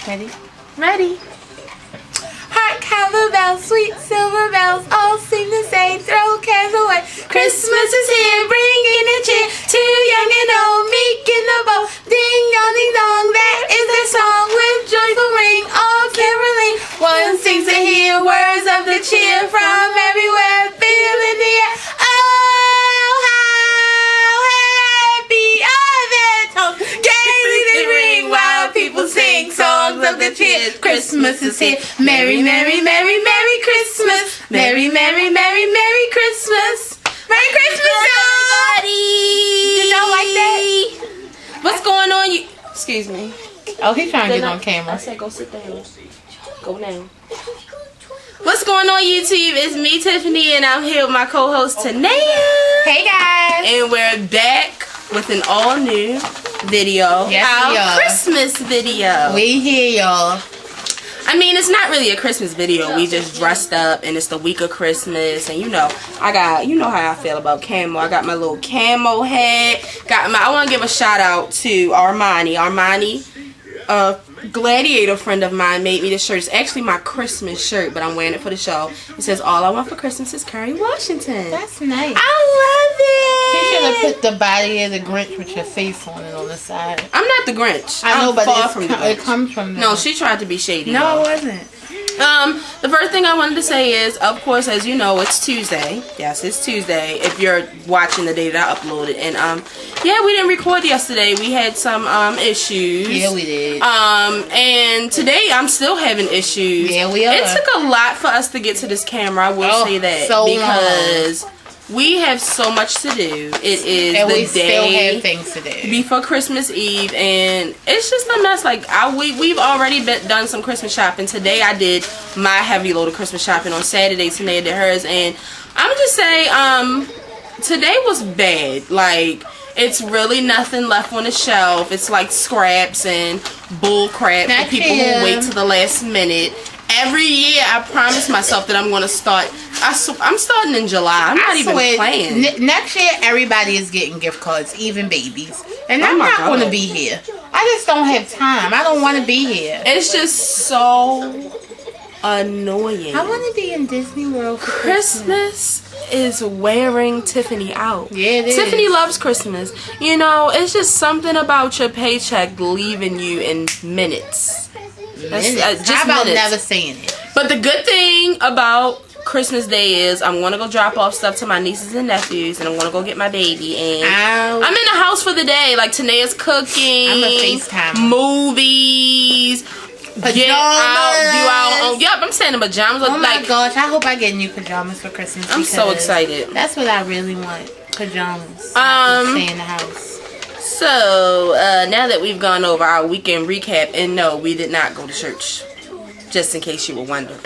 Ready? Ready. Heart cover bells, sweet silver bells, all seem to say, throw cares away. Christmas is here, bringing the cheer to young and old, meek in the bow. Ding dong, that is the song with joyful ring, all caroling. One sings to hear words of the cheer from everywhere, filling the air. Oh, how happy are their tones, gaily they ring while people sing songs of the cheer. Christmas is here, merry, merry, merry, merry Christmas, merry, merry, merry, merry Christmas. Merry Christmas, everybody! Did y'all like that? What's going on? You excuse me. Oh, he's trying to get on camera. I said go sit down. Go now. What's going on, YouTube? It's me, Tiffany, and I'm here with my co-host Tanea. Hey guys! And we're back with an all-new video. Yes, we are. Christmas video. We here, y'all. I mean, it's not really a Christmas video. We just dressed up, and it's the week of Christmas, and you know how I feel about camo. I got my little camo hat. I want to give a shout out to Armani, a Gladiator friend of mine made me this shirt. It's actually my Christmas shirt, but I'm wearing it for the show. It says, "All I want for Christmas is Curry Washington." That's nice. I love it. You should have put the body of the Grinch with your face on it on the side. I'm not the Grinch. I know, I'm but far from the Grinch. It comes from the... No, she tried to be shady. No, it wasn't. The first thing I wanted to say is, of course, as you know, it's Tuesday. Yes, it's Tuesday if you're watching the day that I uploaded. And yeah, we didn't record yesterday. We had some issues. Yeah, we did. And today I'm still having issues. Yeah, we are. It took a lot for us to get to this camera. I will say that so because we have so much to do. It is and the we day still have things to do before Christmas Eve, and it's just a mess. Like we've already done some Christmas shopping. Today I did my heavy load of Christmas shopping. On Saturday, Tanea did hers, and I'm just say today was bad. Like, it's really nothing left on the shelf. It's like scraps and bull crap for people who wait to the last minute. Every year I promise myself that I'm going to start. I'm starting in July. I'm not even playing. Next year everybody is getting gift cards, even babies. And I'm not going to be here. I just don't have time. I don't want to be here. It's just so annoying. I want to be in Disney World for Christmas is wearing Tiffany out. Yeah, it is. Tiffany loves Christmas. You know, it's just something about your paycheck leaving you in minutes. Just How about minutes. never seeing it? But the good thing about Christmas Day is I'm going to go drop off stuff to my nieces and nephews, and I'm going to go get my baby, and I'm in the house for the day. Like, Tanea's cooking. I'm a FaceTime. Movies. Pajamas. Get out. Yep, I'm saying the pajamas. Oh my gosh, I hope I get new pajamas for Christmas. I'm so excited. That's what I really want. Pajamas. So I can stay in the house. So, now that we've gone over our weekend recap, and no, we did not go to church. Just in case you were wondering.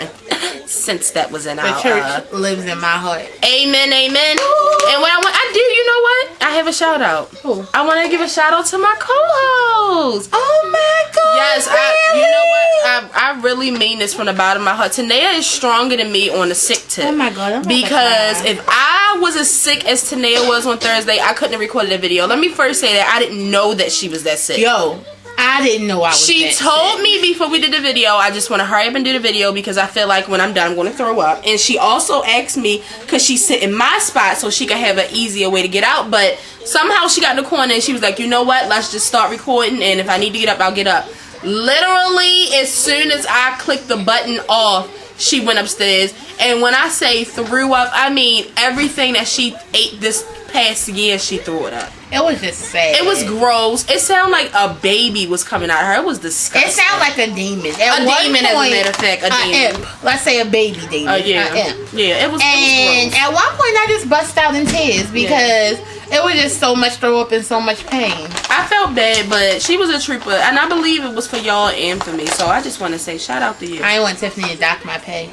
Since that was in our... The church lives in my heart. Amen, amen. And what you know what? I have a shout out. Who? I want to give a shout out to my co-host. Oh my God. Yes, really? you know what? I really mean this from the bottom of my heart. Tanea is stronger than me on the sick tip. Oh my God. Because if I was as sick as Tanea was on Thursday, I couldn't have recorded a video. Let me first say that I didn't know that she was that sick. Yo, I didn't know I was She that told sick. me before we did the video, I just want to hurry up and do the video because I feel like when I'm done, I'm going to throw up. And she also asked me, because she sit in my spot so she could have an easier way to get out. But somehow she got in the corner and she was like, you know what? Let's just start recording. And if I need to get up, I'll get up. Literally, as soon as I clicked the button off, she went upstairs. And when I say threw up, I mean everything that she ate this past year, she threw it up. It was just sad. It was gross. It sounded like a baby was coming out of her. It was disgusting. It sounded like a demon. A demon, as a matter of fact. A demon. Imp. Let's say a baby demon. Yeah. Yeah, it was And at one point, I just bust out in tears because it was just so much throw up and so much pain. I felt bad, but she was a trooper. And I believe it was for y'all and for me. So I just want to say shout out to you. I didn't want Tiffany to dock my pay.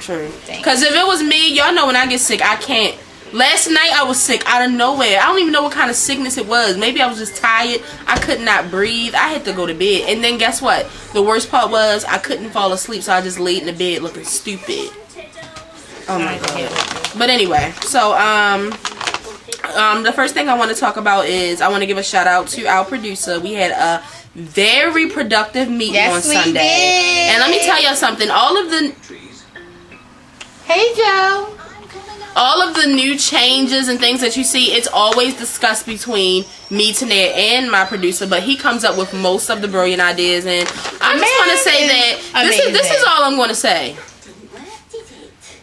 True. Because if it was me, y'all know when I get sick, I can't. Last night I was sick out of nowhere. I don't even know what kind of sickness it was. Maybe I was just tired. I could not breathe. I had to go to bed. And then guess what? The worst part was I couldn't fall asleep, so I just laid in the bed looking stupid. Oh my God. But anyway, so the first thing I want to talk about is I want to give a shout out to our producer. We had a very productive meeting on we Sunday. did. And let me tell y'all something. All of the new changes and things that you see, it's always discussed between me, Tanae, and my producer, but he comes up with most of the brilliant ideas, and I just want to say that this is all I'm going to say.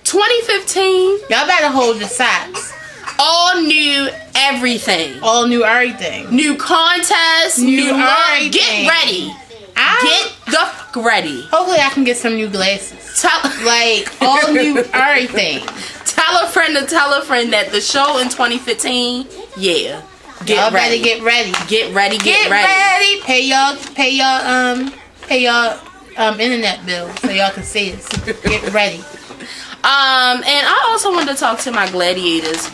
2015, y'all better hold the socks. All new everything. All new everything. New contest, new look. Everything. Get ready. Get the fuck ready. Hopefully I can get some new glasses. Like, all new everything. Tell a friend to tell a friend that the show in 2015, yeah. Y'all better get ready. Get ready. Pay y'all internet bill so y'all can see us. Get ready. And I also wanted to talk to my gladiators.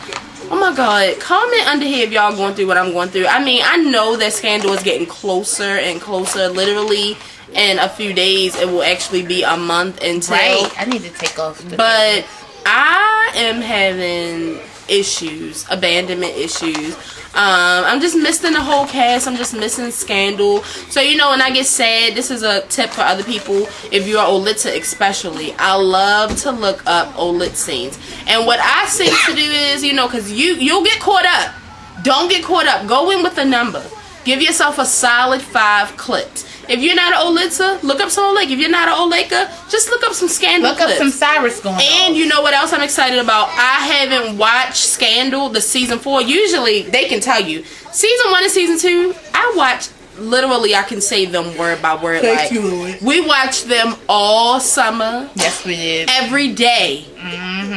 Oh my god, comment under here if y'all going through what I'm going through. I mean, I know that Scandal is getting closer and closer. Literally in a few days it will actually be a month until. Right, I need to take off the But I am having issues, abandonment issues. I'm just missing the whole cast. I'm just missing Scandal. So, you know, when I get sad, this is a tip for other people. If you're Olitza especially, I love to look up Olit scenes. And what I seem to do is, you know, because you'll get caught up. Don't get caught up. Go in with a number. Give yourself a solid 5 clips. If you're not an Olitza, look up some Oleka. If you're not an Oleka, just look up some Scandal Look clips. up some Cyrus going on. And you know what else I'm excited about? I haven't watched Scandal, the season 4. Usually, they can tell you. Season 1 and season 2, I watched, literally, I can say them word by word. Thank like, you. we watched them all summer. Yes, we did. Every day.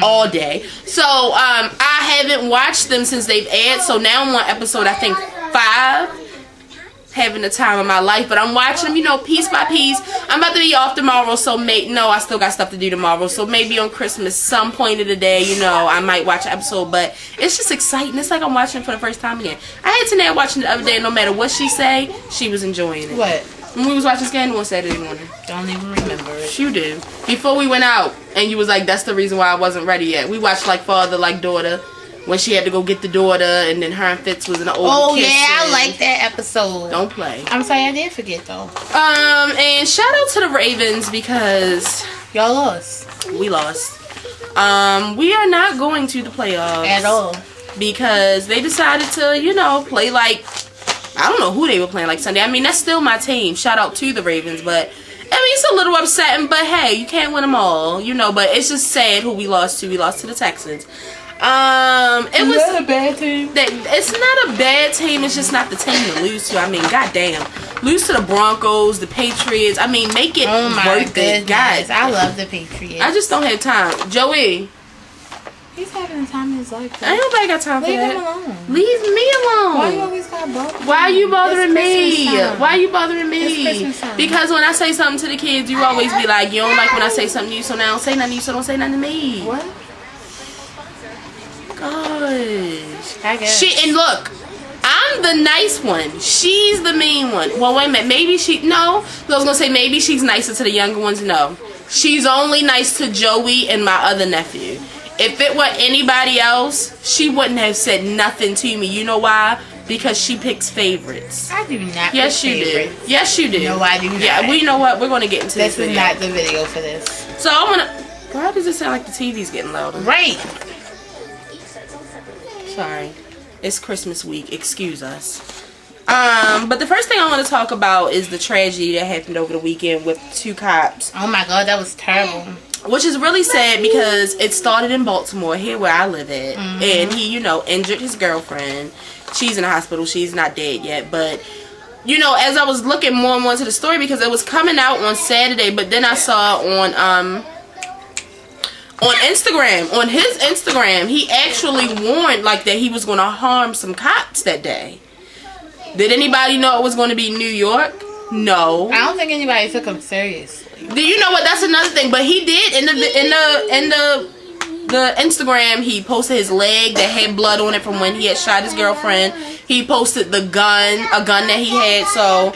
All day. So, I haven't watched them since they've aired. So now I'm on episode, I think, 5. Having the time of my life, but I'm watching them, you know, piece by piece. I'm about to be off tomorrow, so I still got stuff to do tomorrow, so maybe on Christmas, some point of the day, you know, I might watch an episode, but it's just exciting. It's like I'm watching it for the first time again. I had Tanae watching the other day, and no matter what she say, she was enjoying it. What? When we was watching Scandal on Saturday morning. Don't even remember it. You do. Before we went out, and you was like, that's the reason why I wasn't ready yet. We watched like Father, Like Daughter, when she had to go get the daughter, and then her and Fitz was in the old kitchen. Yeah, I like that episode. Don't play. I'm sorry, I did forget though. And shout out to the Ravens because y'all lost. We lost. We are not going to the playoffs at all because they decided to, you know, play like, I don't know who they were playing like Sunday. I mean, that's still my team. Shout out to the Ravens, but I mean, it's a little upsetting. But hey, you can't win them all, you know. But it's just sad who we lost to. We lost to the Texans. It was not a bad team. It's not a bad team. It's just not the team to lose to. I mean, goddamn, lose to the Broncos, the Patriots. I mean, make it worth it, guys. I love the Patriots. I just don't have time. Joey, he's having the time of his life. Ain't nobody got time for that. Leave him alone. Leave me alone. Why you always gotta bother? Why are you bothering me? Why are you bothering It's me? Christmas time. Because when I say something to the kids, you always be like, you don't like when I say something to you, so now don't say nothing to you, so don't say nothing to me. What? Gosh. I guess. And look, I'm the nice one. She's the mean one. Well, wait a minute. Maybe I was gonna say maybe she's nicer to the younger ones. No, she's only nice to Joey and my other nephew. If it were anybody else, she wouldn't have said nothing to me. You know why? Because she picks favorites. I do not. Yes, you do. Yes, you do. No, I do not. Yeah, well, you know what? We're gonna get into this. This is not the video for this. So I'm gonna. Why does it sound like the TV's getting louder? Right. Sorry, it's Christmas week. Excuse us. But the first thing I want to talk about is the tragedy that happened over the weekend with 2 cops. Oh my God, that was terrible. Which is really sad because it started in Baltimore, here where I live at, and he, you know, injured his girlfriend. She's in the hospital. She's not dead yet, but you know, as I was looking more and more into the story, because it was coming out on Saturday, but then I saw on Instagram, on his Instagram, he actually warned like that he was going to harm some cops that day. Did anybody know it was going to be New York? No. I don't think anybody took him seriously. Do you know what? That's another thing. But he did in the Instagram. He posted his leg that had blood on it from when he had shot his girlfriend. He posted a gun that he had. So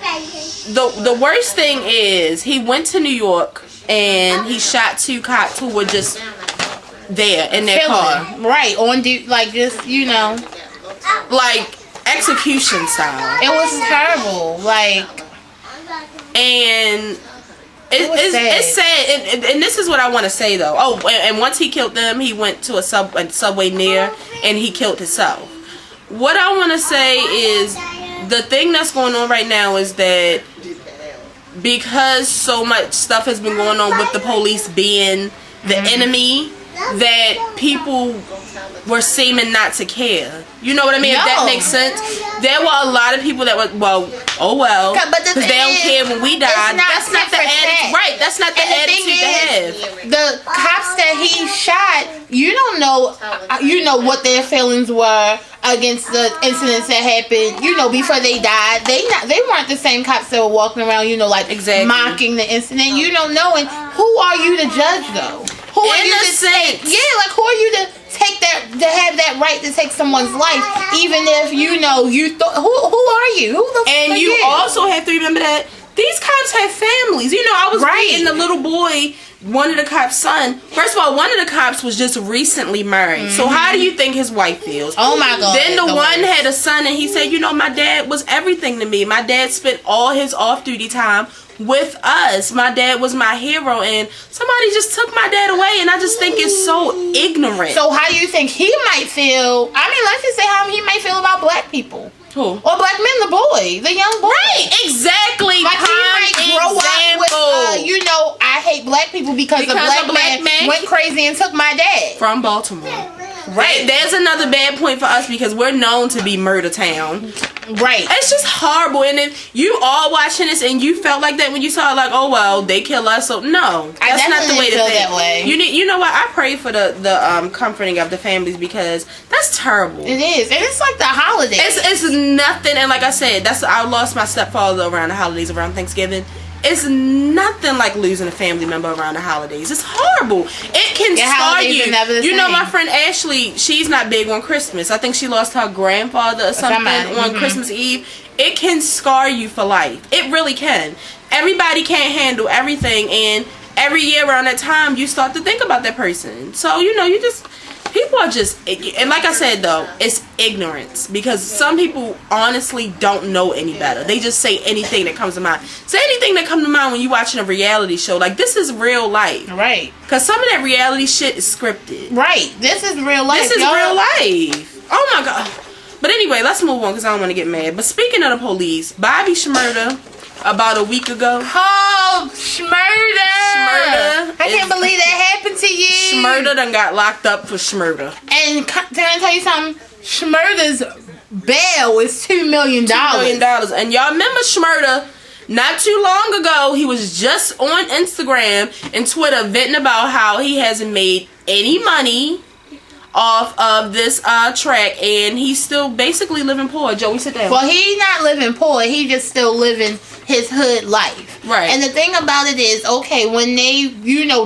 the worst thing is he went to New York and he shot 2 cops who were just there in their car. Right, on like just, you know, like execution style. It was terrible. Like, And it's sad. And this is what I want to say, though. Oh, and once he killed them, he went to a subway near, and he killed himself. What I want to say is, the thing that's going on right now is that because so much stuff has been going on with the police being the enemy, that people were seeming not to care. You know what I mean? If that makes sense. There were a lot of people that were, well, because they don't care when we die. That's not the attitude. Right, that's not the attitude to have. The cops that he shot, you don't know, what their feelings were against the incidents that happened, before they died. They weren't the same cops that were walking around, mocking the incident. You don't know, and who are you to judge, though? Who are you to take? Yeah, like, who are you to take that, to have that right to take someone's life, even if you thought, who are you? Who the and you also have to remember that these cops have families. I was reading the little boy, one of the cops' son. First of all, one of the cops was just recently married. So how do you think his wife feels? Oh my God. Then the one had a son, and he said, my dad was everything to me. My dad spent all his off-duty time with us. My dad was my hero, and somebody just took my dad away, and I just think it's so ignorant. So how do you think he might feel? Let's just say how he might feel about black people. Who? Or black men, the boy, the young boy. Right, exactly. Like he might grow up with, I hate black people because a black man went crazy and took my dad. From Baltimore. Right. There's another bad point for us because we're known to be murder town. Right. It's just horrible. And if you all watching this and you felt like that when you saw it, like, oh well, they kill us, so no, that's not the way to think. That way. You know what? I pray for the comforting of the families because that's terrible. It is, and it's like the holidays. It's nothing. And like I said, I lost my stepfather around the holidays, around Thanksgiving. It's nothing like losing a family member around the holidays. It's horrible. It can scar you. You know, my friend Ashley, she's not big on Christmas. I think she lost her grandfather or something on Christmas Eve. It can scar you for life. It really can. Everybody can't handle everything, and every year around that time, you start to think about that person. So, people are just, and like I said though, it's ignorance, because some people honestly don't know any better. They just say anything that comes to mind. Say anything that comes to mind when you're watching a reality show. Like, this is real life. Right. Because some of that reality shit is scripted. Right. This is real life. This is real life. Oh my God. But anyway, let's move on because I don't want to get mad. But speaking of the police, Bobby Shmurda, about a week ago. Oh, Shmurda. I can't believe that happened to you. Shmurda done got locked up for Shmurda. And can I tell you something? Shmurda's bail is $2 million. $2 million. And y'all remember Shmurda, not too long ago, he was just on Instagram and Twitter venting about how he hasn't made any money off of this track, and he's still basically living poor. Joey, sit down. Well, he's not living poor. He just still living his hood life. Right. And the thing about it is, okay, when they,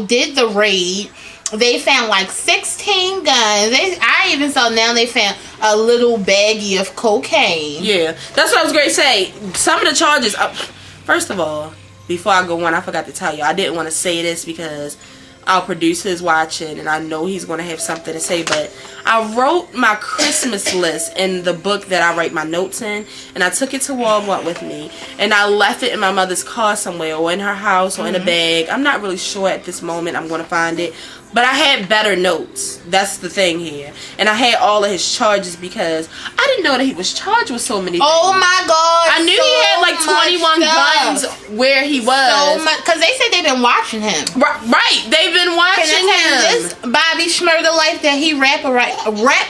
did the raid, they found like 16 guns. I even saw now they found a little baggie of cocaine. Yeah, that's what I was going to say. Some of the charges, first of all, before I go on, I forgot to tell you, I didn't want to say this because our producer is watching and I know he's going to have something to say, but I wrote my Christmas list in the book that I write my notes in, and I took it to Walmart with me, and I left it in my mother's car somewhere, or in her house, or in a bag. I'm not really sure at this moment. I'm going to find it. But I had better notes. That's the thing here. And I had all of his charges because I didn't know that he was charged with so many things. Oh my God. I knew he had like 21 guns where he was. So much. Because they said they've been watching him. Right. They've been watching him. This Bobby Shmurda life that he rap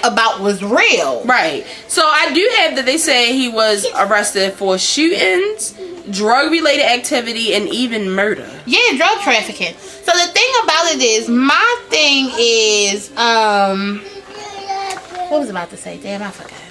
about was real. Right. So I do have that they say he was arrested for shootings, drug-related activity, and even murder. Yeah, drug trafficking. So the thing about it is, my thing is, what was I about to say? Damn, I forgot.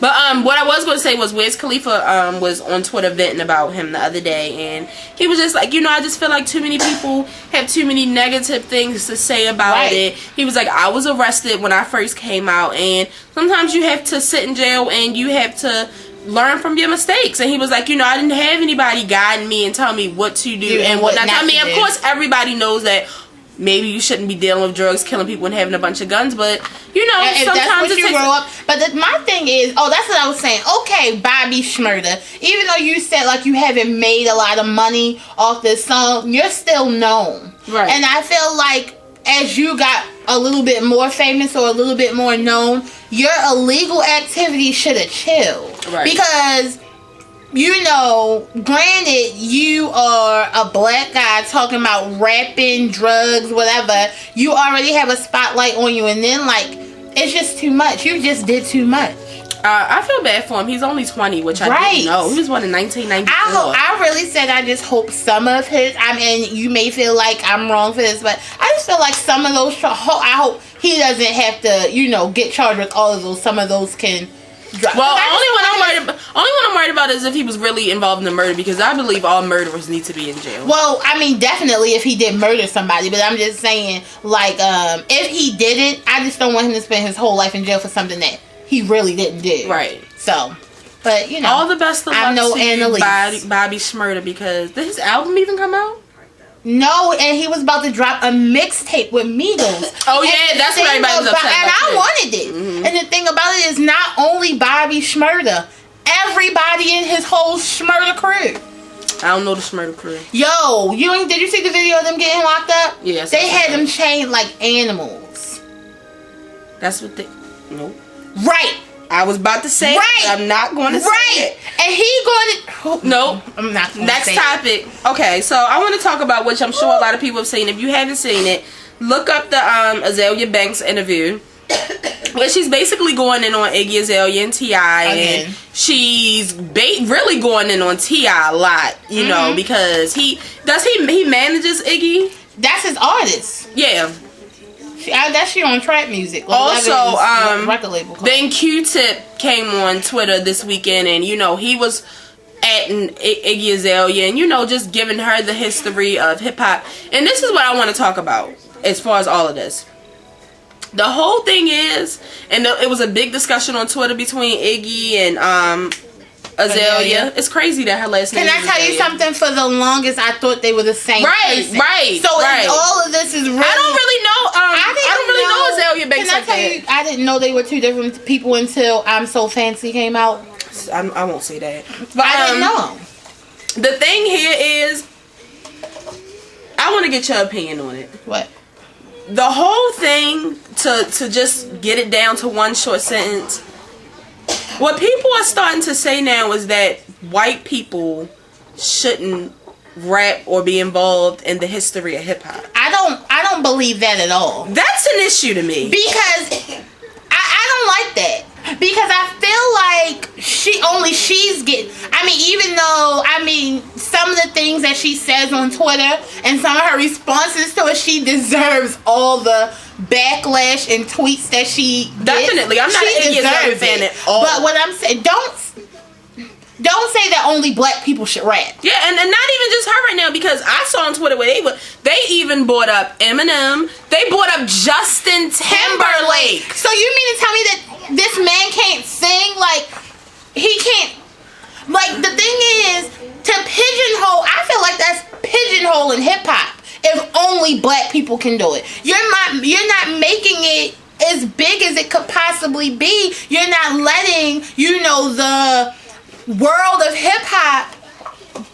But what I was going to say was Wiz Khalifa was on Twitter venting about him the other day, and he was just like, I just feel like too many people have too many negative things to say about it. He was like, I was arrested when I first came out, and sometimes you have to sit in jail and you have to learn from your mistakes. And he was like, I didn't have anybody guiding me and tell me what to do and what not to do. I mean, of course, everybody knows that maybe you shouldn't be dealing with drugs, killing people, and having a bunch of guns. But you know, if sometimes that's what it you takes grow up. But my thing is, that's what I was saying. Okay, Bobby Shmurda, even though you said like you haven't made a lot of money off this song, you're still known, right? And I feel like as you got a little bit more famous or a little bit more known, your illegal activity should have chilled, right? Because you know, granted, you are a black guy talking about rapping, drugs, whatever. You already have a spotlight on you, and then like it's just too much. You just did too much. I feel bad for him. He's only 20, which I didn't know. He was born in 1994. I really said I just hope some of his. I mean, you may feel like I'm wrong for this, but I just feel like some of those. I hope he doesn't have to, you know, get charged with all of those. Some of those can. Well, only one I'm worried about is if he was really involved in the murder, because I believe all murderers need to be in jail. Well, I mean, definitely if he did murder somebody, but I'm just saying, like, if he didn't, I just don't want him to spend his whole life in jail for something that he really didn't do. Right. So, but you know, all the best of luck to you, Bobby Shmurda, because did his album even come out? No, and he was about to drop a mixtape with Migos. Oh yeah, that's what everybody was upset about. And I wanted it. Mm-hmm. And the thing about it is, not only Bobby Shmurda, everybody in his whole Shmurda crew. I don't know the Shmurda crew. Yo, did you see the video of them getting locked up? Yes. They had them chained like animals. That's what they. Nope. Right. I was about to say right. I'm not going to say it. And he going to... Nope. I'm not going to Next say topic. It. Okay, so I want to talk about, which I'm sure a lot of people have seen. If you haven't seen it, look up the Azealia Banks interview. Where she's basically going in on Iggy Azalea and T.I. And she's really going in on T.I. a lot, you know, because he manages Iggy. That's his artist. Yeah. That's she on trap music. Also, record label then Q-Tip came on Twitter this weekend, and you know he was atting Iggy Azalea, and you know just giving her the history of hip hop. And this is what I want to talk about as far as all of this. The whole thing is, and it was a big discussion on Twitter between Iggy and Azealia. It's crazy that her last name. Can I tell you something? For the longest, I thought they were the same person. Right. So all of this is really. I don't really know. I don't really know Azealia Banks. Can I tell you? I didn't know they were two different people until "I'm So Fancy" came out. I won't say that. But I didn't know. The thing here is, I want to get your opinion on it. What? The whole thing to just get it down to one short sentence. What people are starting to say now is that white people shouldn't rap or be involved in the history of hip hop. I don't believe that at all. That's an issue to me. Because I don't like that. Because I feel like she's getting. I mean, even though some of the things that she says on Twitter and some of her responses to it, she deserves all the backlash and tweets that she definitely gets. I'm not an Iggy Azalea fan at all. But what I'm saying, don't say that only black people should rap. Yeah, and not even just her right now, because I saw on Twitter where they even brought up Eminem. They brought up Justin Timberlake. So you mean to tell me that this man can't sing? Like, he can't. Like, the thing is, to pigeonhole, I feel like that's pigeonholing hip hop. If only black people can do it, you're not making it as big as it could possibly be. You're not letting the world of hip hop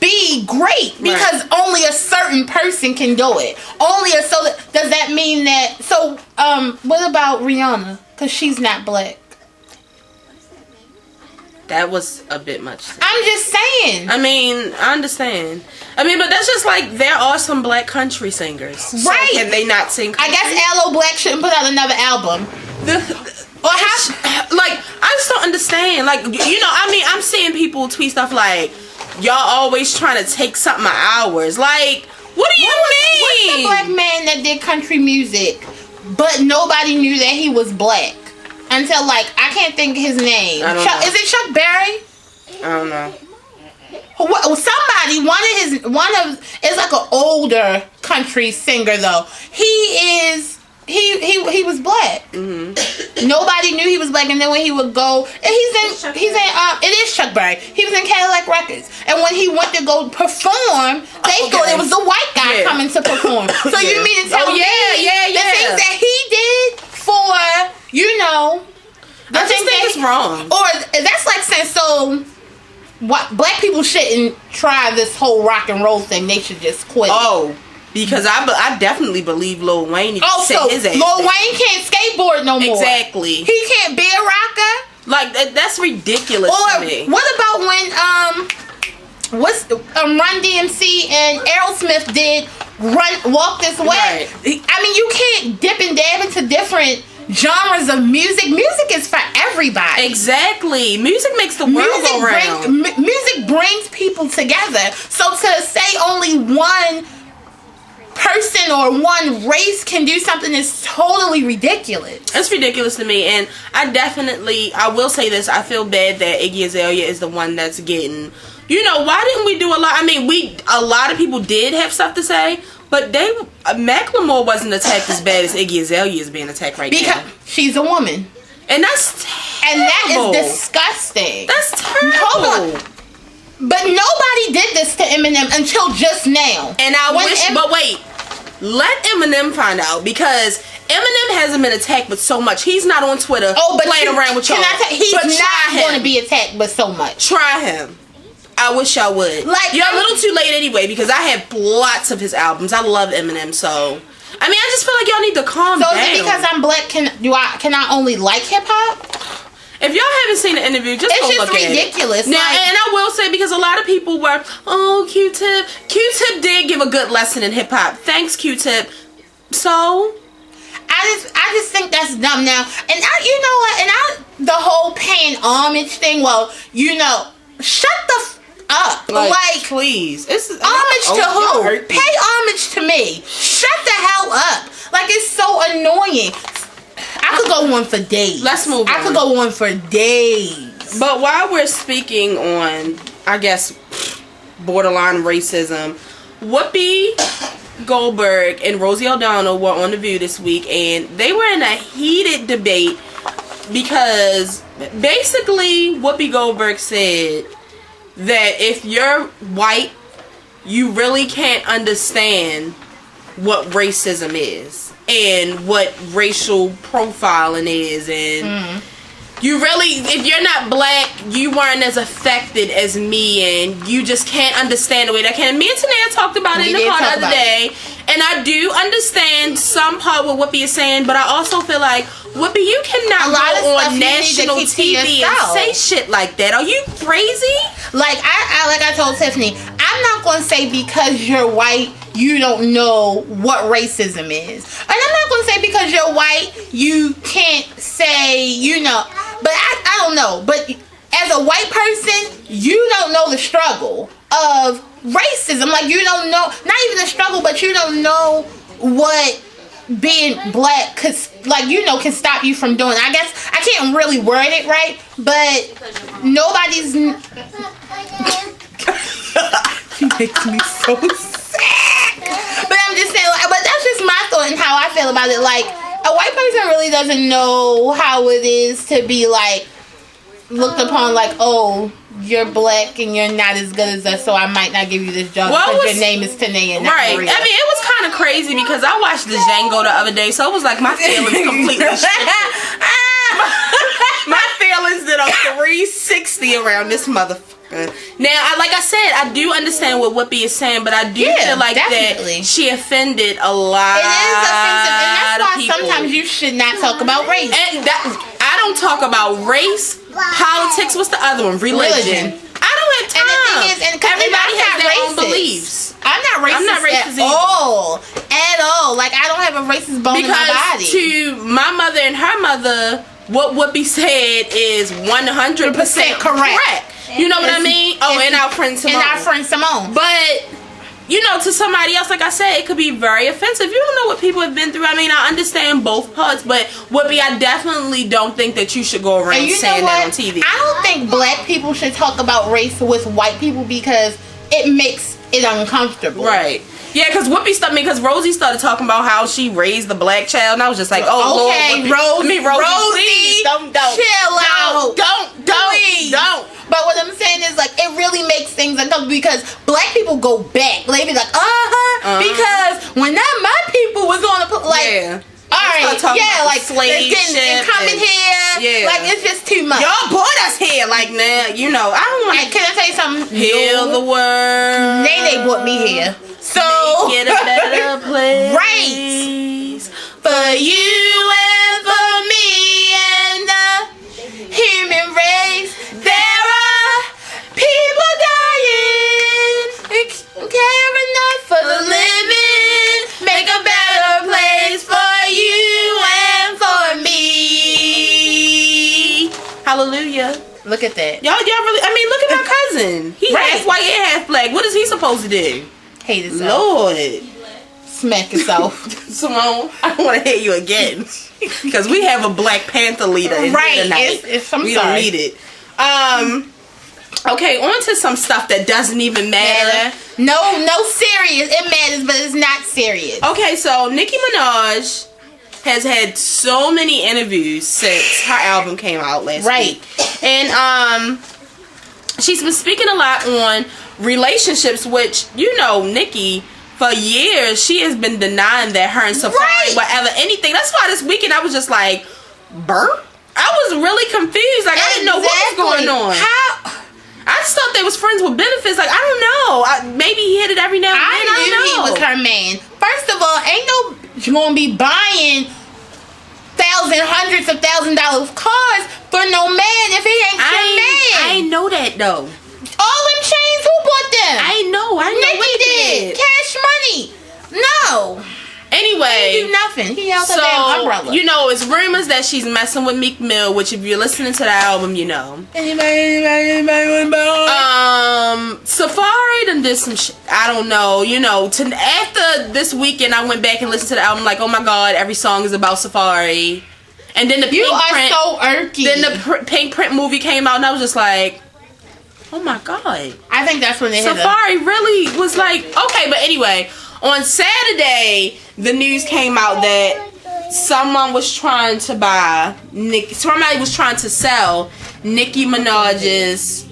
be great because only a certain person can do it. Does that mean that? So what about Rihanna? Because she's not black. That was a bit much. I'm just saying. I mean, I understand. I mean, but that's just like there are some black country singers. So right. Can they not sing country? I guess Aloe Black shouldn't put out another album. Or I just don't understand. Like, I'm seeing people tweet stuff like, y'all always trying to take something of ours. Like, what do you mean? What's the black man that did country music, but nobody knew that he was black? Until, I can't think of his name. Is it Chuck Berry? I don't know. Somebody, it's like an older country singer though. He is he was black. Nobody knew he was black, and then when he would go, and it is Chuck Berry. He was in Cadillac Records, and when he went to go perform, they thought it was the white guy coming to perform. So you mean to tell me the things that he did for I just think it's wrong. Or that's like saying, so what, black people shouldn't try this whole rock and roll thing. They should just quit. Because I definitely believe Lil Wayne needs to set his ass Lil Wayne can't skateboard no more. Exactly. He can't be a rocker. Like, that's ridiculous to me. What about when Run DMC and Aerosmith did Walk This Way? Right. I mean, you can't dip and dab into different genres of music. Music is for everybody. Exactly. Music makes the world go round. Music brings people together. So to say only one person or one race can do something is totally ridiculous. It's ridiculous to me, and I will say this, I feel bad that Iggy Azalea is the one that's getting, why didn't we do a lot? I mean, a lot of people did have stuff to say, but Macklemore wasn't attacked as bad as Iggy Azalea is being attacked now. Because she's a woman. And that's terrible. And that is disgusting. That's terrible. Hold on. But nobody did this to Eminem until just now. And but wait, let Eminem find out, because Eminem hasn't been attacked but so much. He's not on Twitter playing around with y'all. He's not going to be attacked but so much. Try him. I wish y'all would. You're a little too late anyway, because I have lots of his albums. I love Eminem, so I mean, I just feel like y'all need to calm down. So is it because I'm black? Can I only like hip hop? If y'all haven't seen the interview, just go look at it. It's just ridiculous. Now, and I will say, because a lot of people were, Q-Tip did give a good lesson in hip hop. Thanks, Q-Tip. So I just think that's dumb now. And the whole paying homage thing. Well, shut the up. Like please. It's homage to who? Pay homage to me. Shut the hell up. Like, it's so annoying. I could go on for days. Let's move on. I could go on for days. But while we're speaking on, I guess, borderline racism, Whoopi Goldberg and Rosie O'Donnell were on The View this week, and they were in a heated debate because basically Whoopi Goldberg said that if you're white, you really can't understand what racism is and what racial profiling is, and you really, if you're not black, you weren't as affected as me, and you just can't understand the way that can. Me and Tanea talked about it in the car the other day, and I do understand some part what Whoopi is saying, but I also feel like, Whoopi, you cannot go on national TV and say shit like that. Are you crazy? Like I told Tiffany, I'm not going to say because you're white you don't know what racism is. And I'm not going to say because you're white you can't say, but I don't know. But as a white person, you don't know the struggle of racism. Like, you don't know, not even the struggle, but you don't know what being black can stop you from doing. I guess I can't really word it right, but nobody's she makes me so sick. But I'm just saying, but that's just my thought and how I feel about it. Like, a white person really doesn't know how it is to be like looked upon like, oh, you're black and you're not as good as us, so I might not give you this job because your name is Tanea, not Maria. I mean, it was kind of crazy because I watched the Django the other day, so it was like my feelings completely shifted. My feelings did a 360 around this motherfucker. Now, like I said, I do understand what Whoopi is saying, but I do feel like that she offended a lot. It is offensive, and that's why sometimes you should not talk about race. And I don't talk about race, politics. What's the other one? Religion. I don't have time. And the thing is, everybody has their own beliefs. I'm not racist at all. At all. Like, I don't have a racist bone in my body. To my mother and her mother, what Whoopi said is 100% correct. You know what I mean? Oh, and our friend Simone. But, to somebody else, like I said, it could be very offensive. You don't know what people have been through. I mean, I understand both parts, but Whoopi, I definitely don't think that you should go around saying that on TV. I don't think black people should talk about race with white people because it makes it uncomfortable. Right. Yeah, because Whoopi stuck me because Rosie started talking about how she raised the black child, and I was just like, oh, okay, Lord, Rosie, please, don't, chill out. Don't. But what I'm saying is, like, it really makes things uncomfortable because black people go back. They be like, because when my people was on the, like, yeah. All right, yeah, like slave ship and coming here, yeah. like it's just too much. Y'all brought us here, like now, you know. I don't want to. Can I tell you something? Heal the world. They brought me here, so make it a better place, right? For you and for me and the human race, there are people dying. Care enough for the living, make a better place for you and for me. Hallelujah. Look at that. Y'all really, I mean, look at my cousin. He half white and half black. What is he supposed to do? Hate himself. Lord. Smack yourself. Simone, I don't want to hear you again. Because we have a Black Panther leader in here tonight. I'm sorry. Don't need it. Okay, on to some stuff that doesn't even matter. No serious. It matters, but it's not serious. Okay, so Nicki Minaj has had so many interviews since her album came out last week. And she's been speaking a lot on relationships, which, you know, Nicki, for years, she has been denying that her and Safari whatever anything. That's why this weekend I was just like, burp? I was really confused. Like, I didn't know what was going on. How? I just thought they was friends with benefits. Like, I don't know. Maybe he hit it every now and then. I knew he was her man. First of all, ain't no gonna be buying hundreds of $1,000 cars for no man if he ain't your man. I ain't know that though. All them chains, who bought them? I know Nicki did. Cash money. No. Anyway, he didn't do nothing. He held her damn umbrella. You know, it's rumors that she's messing with Meek Mill, which if you're listening to the album, you know. Anybody? Safari done did some shit. I don't know. You know, after this weekend, I went back and listened to the album. Like, oh my god, every song is about Safari. And then the Pink Print, so irky. Then the Pink Print movie came out, and I was just like, oh my god. I think that's when they Safari really was like, okay, but anyway. On Saturday, the news came out that someone was trying to somebody was trying to sell Nicki Minaj's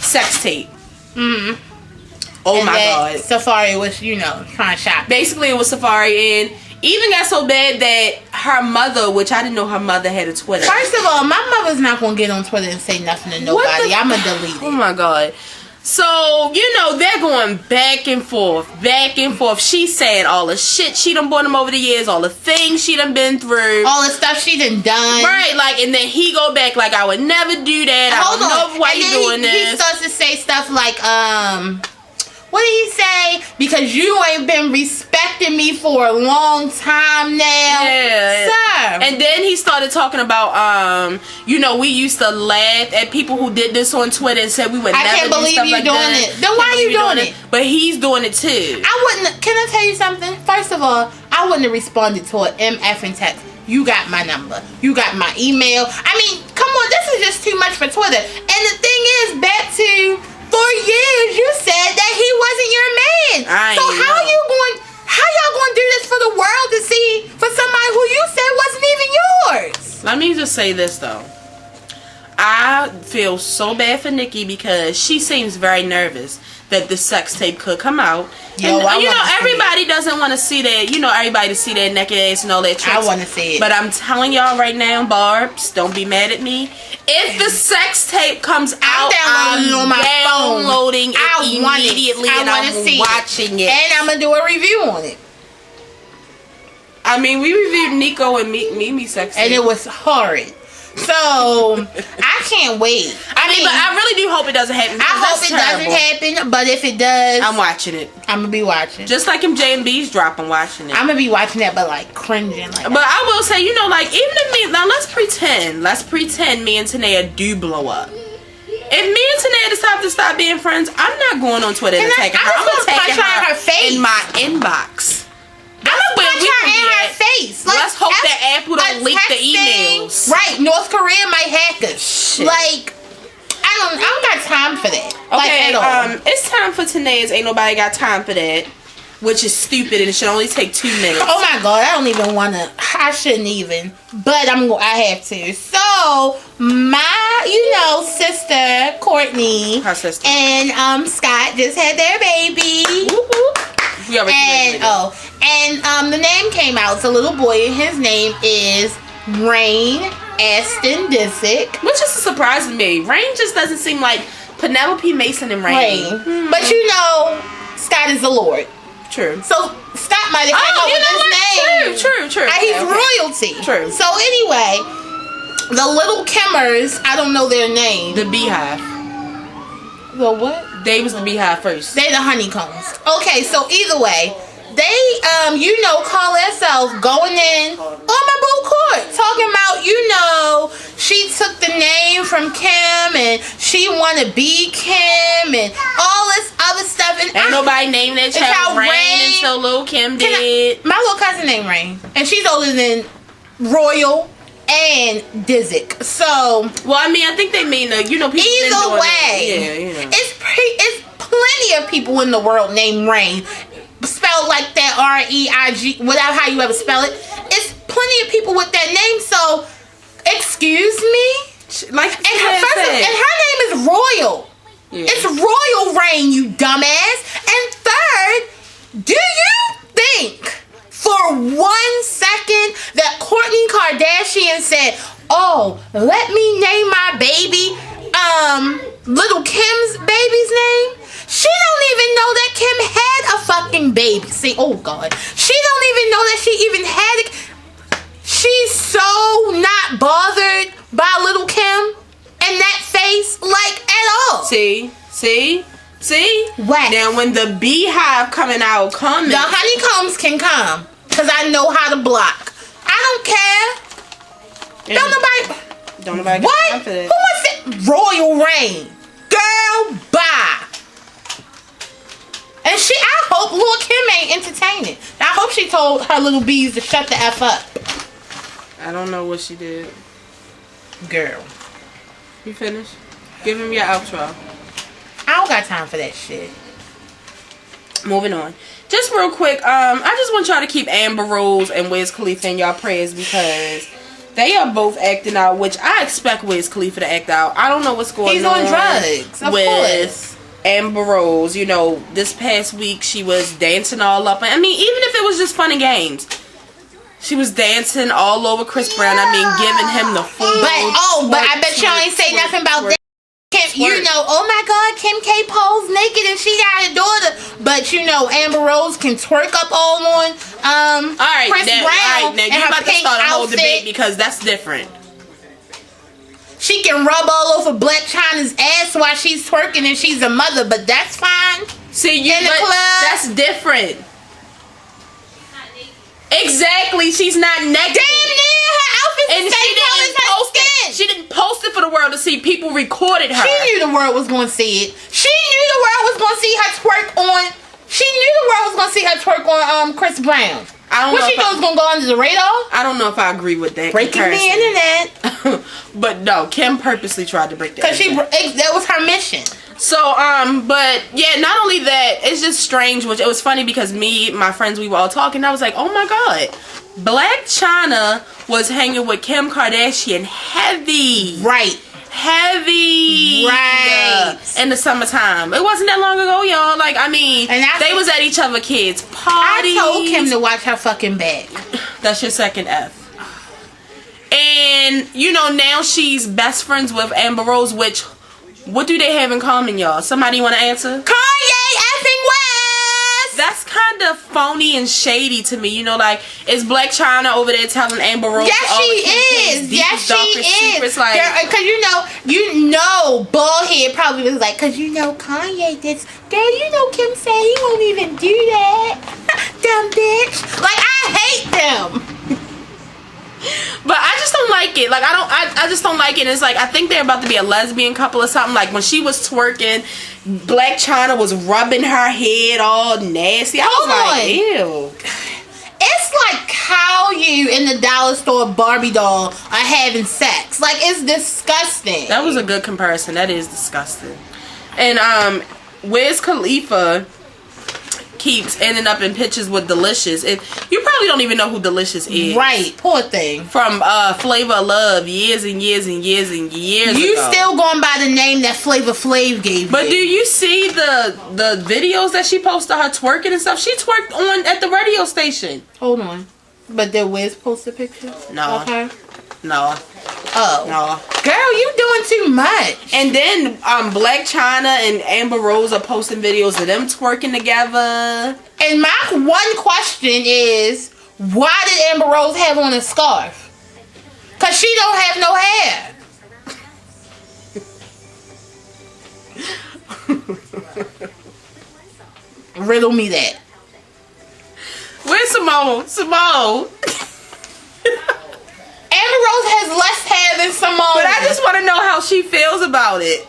sex tape. Mm-hmm. Oh my god. Safari was, trying to shop. Basically, it was Safari, and even got so bad that her mother, which I didn't know her mother had a Twitter. First of all, my mother's not going to get on Twitter and say nothing to nobody. I'm going to delete it. Oh my god. So, they're going back and forth. She said all the shit she done bought him over the years, all the things she done been through. All the stuff she done done. Right, like, and then he go back like, I would never do that. I don't know why you doing this. He starts to say stuff like, what did he say? Because you ain't been respecting me for a long time now. Yeah. Sir. And then he started talking about, we used to laugh at people who did this on Twitter and said we would never do stuff like that. I can't believe you doing it. Then why are you doing it? But he's doing it too. Can I tell you something? First of all, I wouldn't have responded to an MF text. You got my number. You got my email. I mean, come on, this is just too much for Twitter. And the thing is, back to... For years, you said that he wasn't your man. So how y'all going to do this for the world to see for somebody who you said wasn't even yours? Let me just say this though. I feel so bad for Nicki because she seems very nervous that the sex tape could come out. Everybody doesn't want to see that. Everybody to see that naked ass and all that tricks. I want to see it. But I'm telling y'all right now, Barbs, don't be mad at me. If the sex tape comes out, I'm downloading it immediately and I'm watching it. And I'm going to do a review on it. I mean, we reviewed Nico and Mimi sex tape. And it was horrid. So, I can't wait. I mean, but I really do hope it doesn't happen. I hope it doesn't happen, but if it does... I'm watching it. I'm going to be watching. Just like if J&B's drop, I'm watching it. I'm going to be watching that, but like cringing. But I will say, even if me... Now, let's pretend me and Tanea do blow up. If me and Tanea decide to stop being friends, I'm not going on Twitter and attacking her. I'm attacking her face. In my inbox. I'm gonna punch her in her face. Let's hope that Apple don't leak the emails. Right, North Korea might hack us. Shit. Like, I don't got time for that. Okay, it's time for Tanae's Ain't Nobody Got Time for That, which is stupid and it should only take 2 minutes. Oh my god, I don't even want to. I shouldn't even, but I have to. So my, sister Courtney, her sister, and Scott just had their baby. We already and the name came out. It's a little boy, and his name is Rain Aston Disick, which is a surprise to me. Rain just doesn't seem like Penelope Mason and Rain. But Scott is the Lord. True. So Scott might have came up with his name. True. He's royalty. True. So anyway, the little Kimmers, I don't know their name. The Beehive. The what? They was the Beehive first. They the Honeycombs. Okay, so either way, they call themselves going in on my boo court, talking about, she took the name from Kim and she wanna be Kim and all this other stuff. And ain't nobody named that child Rain until Lil' Kim did. My little cousin named Rain, and she's older than Royal and Disick. So, well, I mean, I think they mean people. Either way, it's plenty of people in the world named Rain, spelled like that, REIG, whatever how you ever spell it. It's plenty of people with that name. So, excuse me, and her name is Royal. Yeah. It's Royal Rain, you dumbass. And third, do you think for 1 second that Kourtney Kardashian said, "Oh, let me name my baby little Kim's baby's name"? She don't even know that Kim had a fucking baby. See, oh god, she don't even know that she even had it. She's so not bothered by little Kim and that face, like, at all. See? What? Now, when the Beehive coming out, the Honeycombs can come, because I know how to block. I don't care. Don't nobody get time for that. Who wants it? Royal Rain. Girl, bye. And I hope Lil' Kim ain't entertaining. I hope she told her little bees to shut the F up. I don't know what she did. Girl. You finished? Give him your outro. I don't got time for that shit. Moving on. Just real quick, I just want y'all to keep Amber Rose and Wiz Khalifa in y'all prayers because they are both acting out, which I expect Wiz Khalifa to act out. I don't know what's going on. He's on drugs, of course. Amber Rose, this past week she was dancing all up. I mean, even if it was just fun and games, she was dancing all over Chris Brown. I mean, giving him the full. But I bet y'all ain't say nothing about that. Kim, oh my God, Kim K posed naked and she got a daughter. But Amber Rose can twerk up all on Chris Brown. All right, now you about to start a whole debate because that's different. She can rub all over Black China's ass while she's twerking and she's a mother, but that's fine. See, in the club, that's different. Exactly, she's not naked. Damn near her outfit and she didn't post it for the world to see. People recorded her. She knew the world was going to see it. She knew the world was going to see her twerk on. She knew the world was going to see her twerk on Chris Brown. What she thought was going to go under the radar? I don't know if I agree with that. Breaking the internet. But no, Kim purposely tried to break the internet. Because that was her mission. So, but yeah, not only that, it's just strange, which it was funny because my friends, we were all talking, I was like, oh my God, Black China was hanging with Kim Kardashian heavy. Right. Heavy. Right. In the summertime. It wasn't that long ago, y'all. Like, I mean, they was at each other kids' parties. I told Kim to watch her fucking back. That's your second F. And, now she's best friends with Amber Rose, which... What do they have in common, y'all? Somebody want to answer? Kanye effing West! That's kind of phony and shady to me. Is Black China over there telling Amber Rose? Yes, she is. Yes, she is. Secrets, like, because Baldhead probably was like, because Kanye did. Girl, Kim said he won't even do that. Dumb bitch. Like, I hate them. But I just don't like it. Like, I just don't like it. It's like, I think they're about to be a lesbian couple or something. Like, when she was twerking, Black China was rubbing her head all nasty. I was like, ew. It's like how you in the dollar store Barbie doll are having sex. Like, it's disgusting. That was a good comparison. That is disgusting. And Wiz Khalifa keeps ending up in pictures with Delicious. And you probably don't even know who Delicious is. Right, poor thing. From Flavor of Love years and years and years and years you ago. Still going by the name that Flavor Flav gave But you. do you see the videos that she posted her twerking and stuff? She twerked on at the radio station. Hold on. But did Wiz post a picture? No. Okay. No. Oh. No. Girl, you doing too much. And then Black China and Amber Rose are posting videos of them twerking together. And my one question is, why did Amber Rose have on a scarf? Because she don't have no hair. Riddle me that. Where's Simone? Simone. Amber Rose has less hair than Simone. But I just want to know how she feels about it.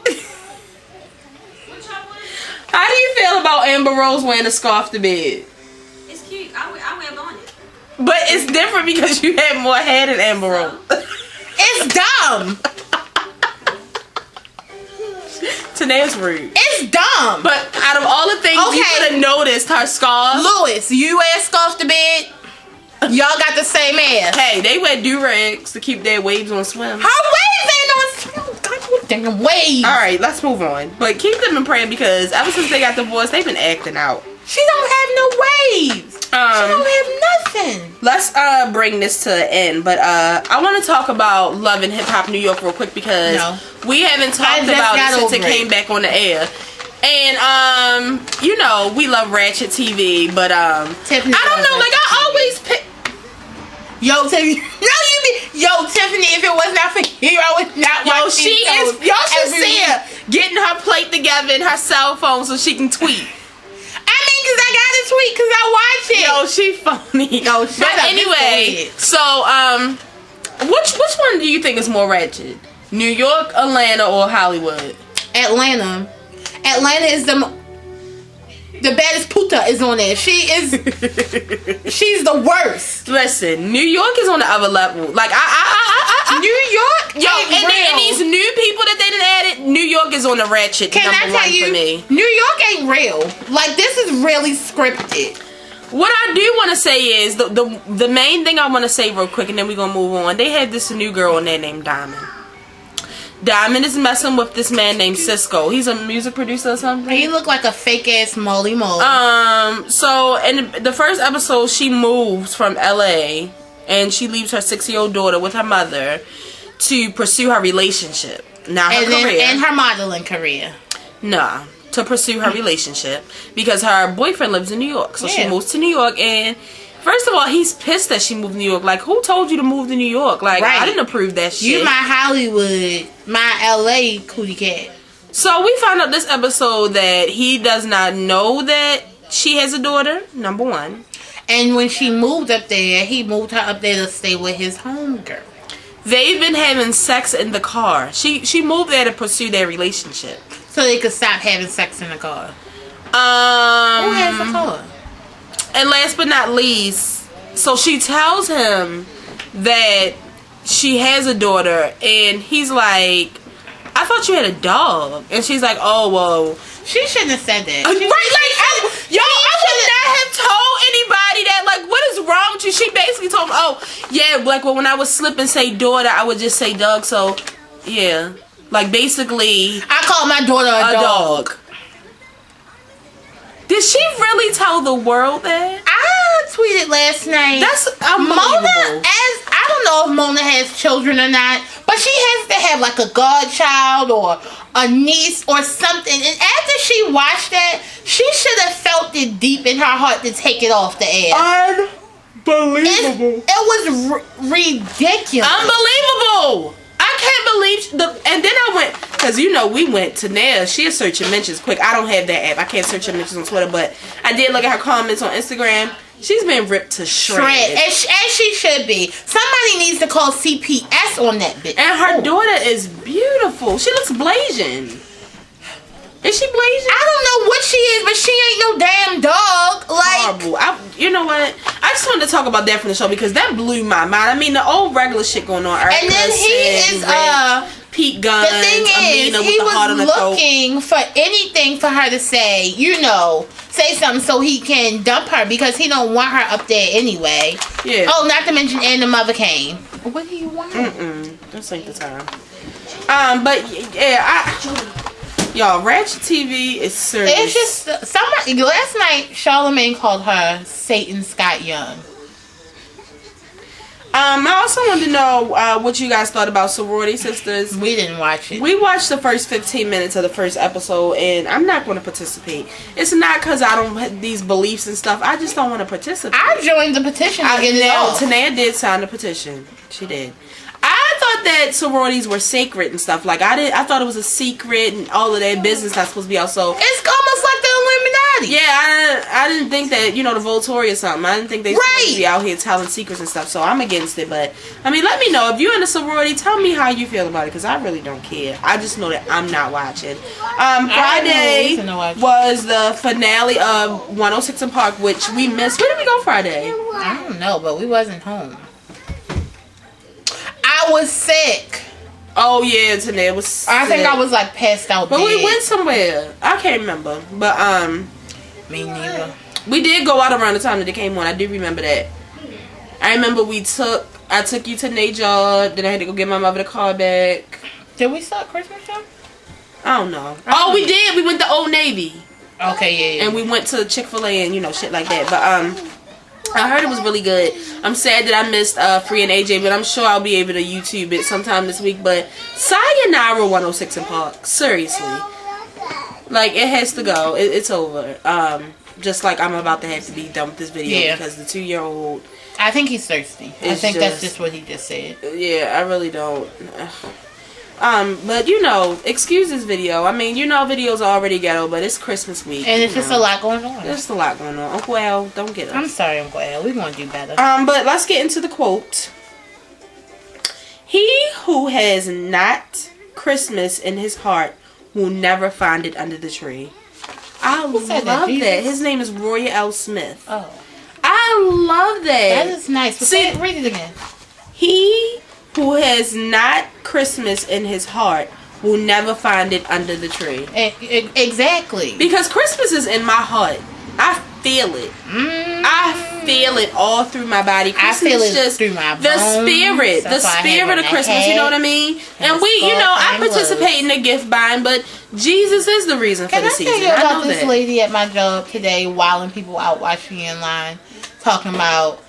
How do you feel about Amber Rose wearing a scarf to bed? It's cute. I wear bonnet. But it's different because you have more hair than Amber Rose. It's dumb. Tanae's rude. It's dumb. But out of all the things you could have noticed, her scarf. Louis, you wear a scarf to bed? Y'all got the same hair. Hey, they wear do-rags to keep their waves on swim. Her waves ain't on swim. God, damn waves. Alright, let's move on. But keep them in prayer because ever since they got divorced, they've been acting out. She don't have no waves. She don't have nothing. Let's bring this to an end. But I want to talk about Love and Hip Hop New York real quick because we haven't talked about it since it came back on the air. And you know, we love Ratchet TV, but Tiffany, I don't know, like I always pick. Yo, Tiffany. Yo, Tiffany, if it was not for you, I would not watch she is. Y'all should see her getting her plate together in her cell phone so she can tweet. I mean, because I got to tweet because I watch it. Yo, she funny. Yo, shut but up. anyway, so which one do you think is more ratchet? New York, Atlanta, or Hollywood? Atlanta. Atlanta is the baddest puta is on there. She's the worst. Listen, New York is on the other level. Like New York, yo, and these new people that they done added, New York is on the ratchet Can number I tell one you, for me. New York ain't real. Like this is really scripted. What I do want to say is the main thing I want to say real quick, and then we're gonna move on. They had this new girl in there named Diamond. Diamond is messing with this man named Cisco. He's a music producer or something. He look like a fake ass Molly Mo. So in the first episode, she moves from LA and she leaves her 6-year-old daughter with her mother to pursue her relationship. Now her career. And her modeling career. Nah, to pursue her relationship because her boyfriend lives in New York. So she moves to New York and first of all, he's pissed that she moved to New York. Like, who told you to move to New York? Like, I didn't approve that shit. You my Hollywood, my LA cootie cat. So we found out this episode that he does not know that she has a daughter, number one. And when she moved up there, he moved her up there to stay with his homegirl. They've been having sex in the car. She moved there to pursue their relationship. So they could stop having sex in the car. Who has a car? And last but not least, so she tells him that she has a daughter, and he's like, I thought you had a dog. And she's like, oh, well. She shouldn't have said that. I would not have told anybody that. Like, what is wrong with you? She basically told him, oh, yeah, like, well, when I would slip and say daughter, I would just say dog. So, yeah. Like, basically. I called my daughter a dog. Did she really tell the world that? I tweeted last night. That's unbelievable. I don't know if Mona has children or not, but she has to have like a godchild or a niece or something. And after she watched that, she should have felt it deep in her heart to take it off the air. Unbelievable. It was ridiculous. Unbelievable. I can't believe and then I went, because you know we went to Nair. She'll search your mentions quick. I don't have that app. I can't search your mentions on Twitter, but I did look at her comments on Instagram. She's been ripped to shreds. As she should be. Somebody needs to call CPS on that bitch. And her daughter is beautiful. She looks Blasian. Is she Blasian? I don't know what she is, but she ain't no damn dog. Like, horrible. You know what? I just wanted to talk about that from the show because that blew my mind. I mean, the old regular shit going on. And then he is Pete Guns. The thing is, he was looking for anything for her to say, you know, say something so he can dump her because he don't want her up there anyway. Yeah. Oh, not to mention, and the mother came. What do you want? This ain't the time. But yeah, y'all, Ratchet TV is serious. It's just last night Charlamagne called her Satan Scott Young. I also wanted to know what you guys thought about Sorority Sisters. We didn't watch it. We watched the first 15 minutes of the first episode, and I'm not going to participate. It's not because I don't have these beliefs and stuff. I just don't want to participate. I joined the petition to get it off. Tanea did sign the petition. She did. I thought that sororities were sacred and stuff. Like I thought it was a secret and all of that business not supposed to be out. So it's almost like the Illuminati. Yeah, I didn't think that, you know, the Volturi or something. I didn't think they supposed to be out here telling secrets and stuff. So I'm against it. But I mean, let me know if you're in a sorority. Tell me how you feel about it because I really don't care. I just know that I'm not watching. Friday was the finale of 106 in Park, which we missed. Where did we go Friday? I don't know, but we wasn't home. I was sick. Oh yeah, Tanea was sick. I think I was like passed out. But we went somewhere. I can't remember. But me neither. We did go out around the time that they came on. I do remember that. I remember I took you to Najar. Then I had to go get my mother the car back. Did we start Christmas show? I don't know. Oh, we did. We went to Old Navy. Okay, yeah. And we went to Chick-fil-A and, you know, shit like that. But I heard it was really good. I'm sad that I missed Free and AJ, but I'm sure I'll be able to YouTube it sometime this week. But sayonara 106 in Park. Seriously. Like, it has to go. It's over. Just like I'm about to have to be done with this video because the 2-year-old... I think he's thirsty. I think that's just what he just said. Yeah, I really don't. But you know, excuse this video. I mean, you know, videos are already ghetto, but it's Christmas week. And it's just a lot going on. There's a lot going on. Uncle Al, don't get us. I'm sorry, Uncle Al. We're going to do better. But let's get into the quote. He who has not Christmas in his heart will never find it under the tree. I love that. His name is Roy L. Smith. Oh. I love that. That is nice. See, read it again. He who has not Christmas in his heart will never find it under the tree. Exactly. Because Christmas is in my heart. I feel it. I feel it all through my body. Christmas I feel it just through my bones. The spirit of Christmas. You know what I mean? And we, you know, I participate in the gift buying, but Jesus is the reason for the season. Can I tell you about this lady at my job today, wilding people out watching me in line, talking about,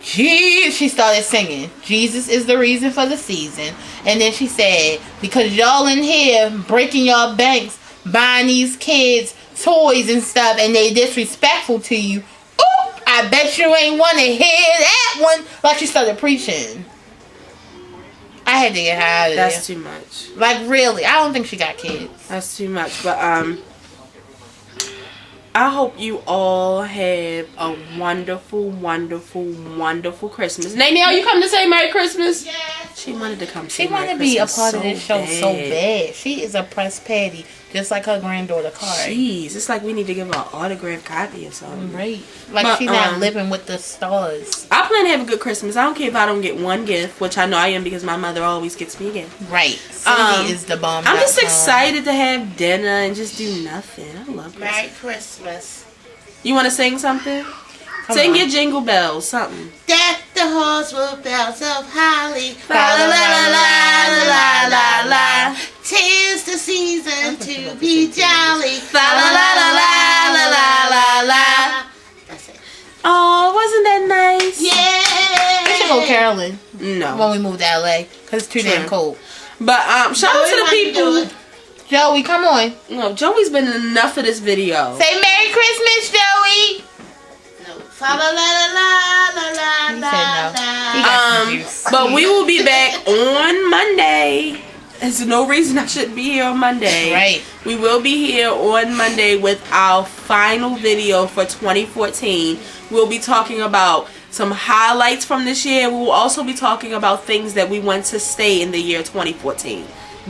she started singing, Jesus is the reason for the season. And then she said, because y'all in here breaking y'all banks, buying these kids toys and stuff, and they disrespectful to you. Ooh, I bet you ain't want to hear that one. Like she started preaching. I had to get her out of there. That's too much. Like, really. I don't think she got kids. That's too much. But I hope you all have a wonderful, wonderful, wonderful Christmas. Nathaniel, you come to say Merry Christmas? Yes. She wanted to come say She Merry wanted to Christmas be a part of this show bad. so bad. She is a press patty, just like her granddaughter, Kari. Jeez, it's like we need to give her an autographed copy or something. Right. Like she's not living with the stars. I plan to have a good Christmas. I don't care if I don't get one gift, which I know I am because my mother always gets me a gift. Right. Cindy is the bomb. I'm just excited to have dinner and just do nothing. I love Christmas. Merry Christmas. You want to sing something? Sing your jingle bells, something. Deck the halls with bells of holly. La la la la la la la. 'Tis the season to be jolly. La la la la la la la la. That's it. Oh, wasn't that nice? Yeah. We should go Carolyn. No. When we move to LA, because it's too damn cold. But shout out to the people. Joey, come on. No, Joey's been in enough of this video. Say Merry Christmas, Joey. No. Fa la la la la la la la. He got some juice. But we will be back on Monday. There's no reason I shouldn't be here on Monday. Right. We will be here on Monday with our final video for 2014. We'll be talking about some highlights from this year. We will also be talking about things that we want to stay in the year 2014.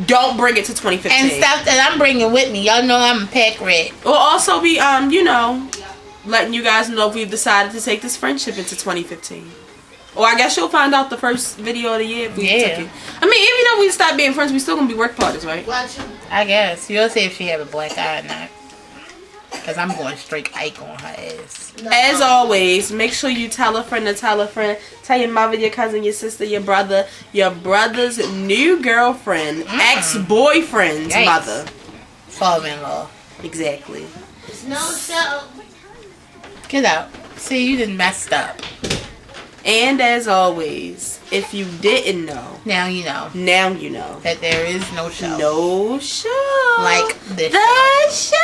Don't bring it to 2015. And stuff that I'm bringing with me. Y'all know I'm a pack rat. We'll also be, you know, letting you guys know if we've decided to take this friendship into 2015. Or I guess you'll find out the first video of the year if we took it. I mean, even though we stop being friends, we still gonna be work partners, right? I guess. You'll see if she have a black eye or not. Because I'm going straight Ike on her ass. As always, make sure you tell a friend to tell a friend. Tell your mother, your cousin, your sister, your brother's new girlfriend, ex-boyfriend's mother. Father-in-law. Exactly. No show. Get out. See, you done messed up. And as always, if you didn't know, now you know. Now you know that there is no show. No show. Like the show.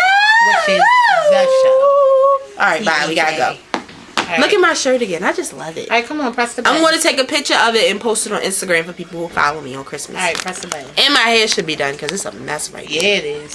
Which is the show. Alright, bye. We gotta go. Right. Look at my shirt again. I just love it. Alright, come on, press the button. I'm going to take a picture of it and post it on Instagram for people who follow me on Christmas. Alright, press the button. And my hair should be done because it's a mess right now. Yeah, it is.